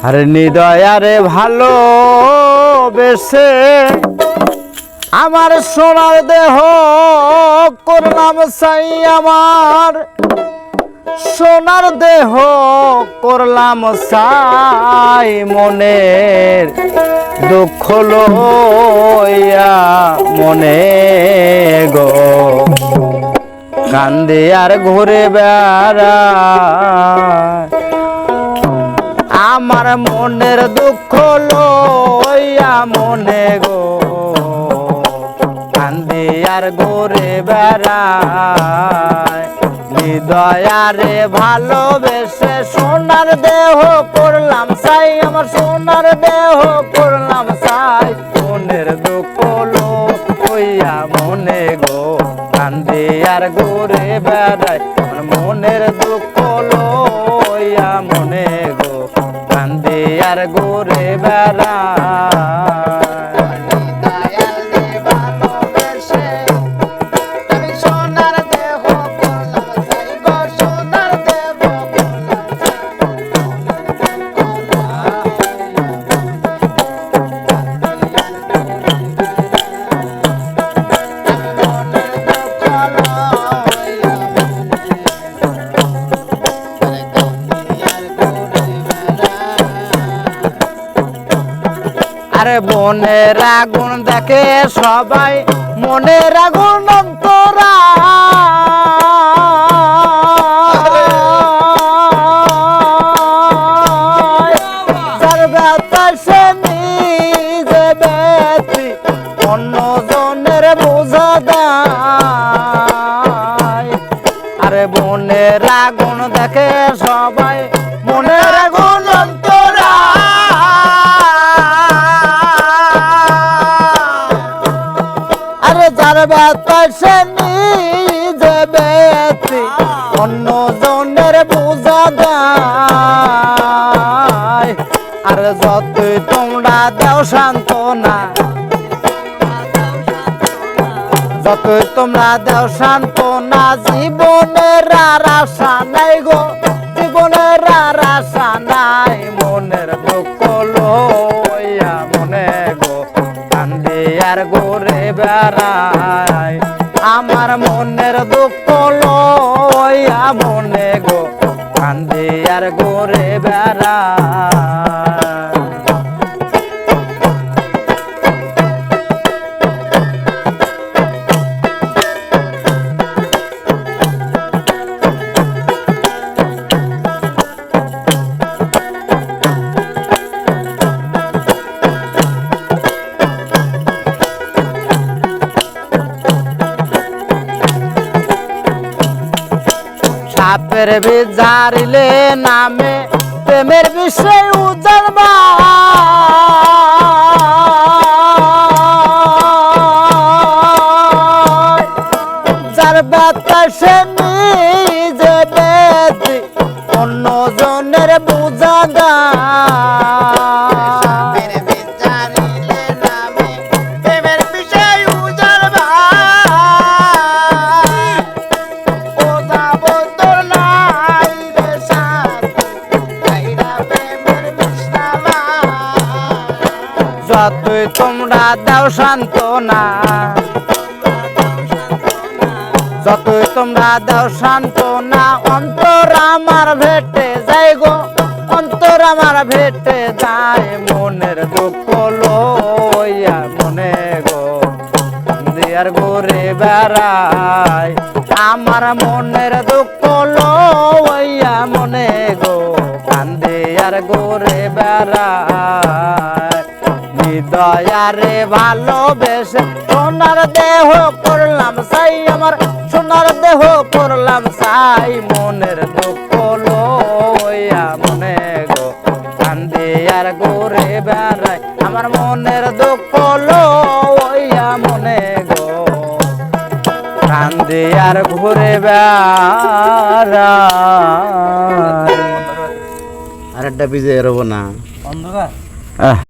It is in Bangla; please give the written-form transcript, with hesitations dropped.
আরে নিদয়ারে ভালো বেশে আমার সোনার দেহ করলাম সাই, আমার সোনার দেহ করলাম সাই, মনের দুঃখ লইয়া মনে গো কান্দে আর ঘুরে বেড়ায়, আমার মনের দুঃখ লইয়া মনে গো কান্দে আর ঘুরে বেড়ায়। হৃদয়ারে ভালোবেসে সোনার দেহ করলাম সাই, আমার সোনার দেহ করলাম সাই, মনের দুঃখ লইয়া মনে গো কান্দে আর ঘুরে বেড়ায়, মনের দুঃখ লইয়া মনে গো কান্দে আর ঘুরে বেড়ায়। আরে মনের আগুন দেখে সবাই, মনের আগুন অন্তরা, যার ব্যথায় সে নিজে ব্যথি অন্য জনের বোঝা দেয়। আরে মনের আগুন দেখে সবাই, মনের আগুন অন্তরা, যার ব্যথায় সে নিজে ব্যথি অন্য জনের বোঝা দেয়। আর যতই তোমরা দেও সান্ত্বনা, যতই তোমরা দেও সান্ত্বনা, জীবনের আর আশা নাই গো, জীবনের আর আশা নাই, মনের দুঃখ লইয়া মনে গো কান্দে আর ঘুরে বেড়ায়, আমার মনের দুঃখ লইয়া মনে গো কান্দে আর ঘুরে বেড়ায়। সাপের বিজারিলে নামে প্রেমের বিষয় উজাড়বা, যার ব্যথা সে নিজে ব্যথি অন্য জনের বোঝা দেয়। যতই তোমরা দাও সান্ত্বনা, যতই তোমরা দাও সান্ত্বনা, অন্তর আমার ভেটে যায় গো, অন্তর আমার ভেটে যায়, মনের দুঃখ লইয়া মনে গো দিয়ার ঘুরে বেড়ায়, আমার মনের দুঃখ লইয়া মনে গো কান্দে আর ঘুরে বেড়ায়। হৃদয়ারে ভালোবেসে সোনার দেহ করলাম সাই, আমার সোনার দেহ করলাম সাই, মনের দুঃখ লইয়া মনে গো কান্দে আর ঘুরে বেড়ায়, আমার মনের দুঃখ লইয়া মনে গো কান্দে আর ঘুরে বেড়ায়। আরেকটা বিজয় রব না অন্ধকার।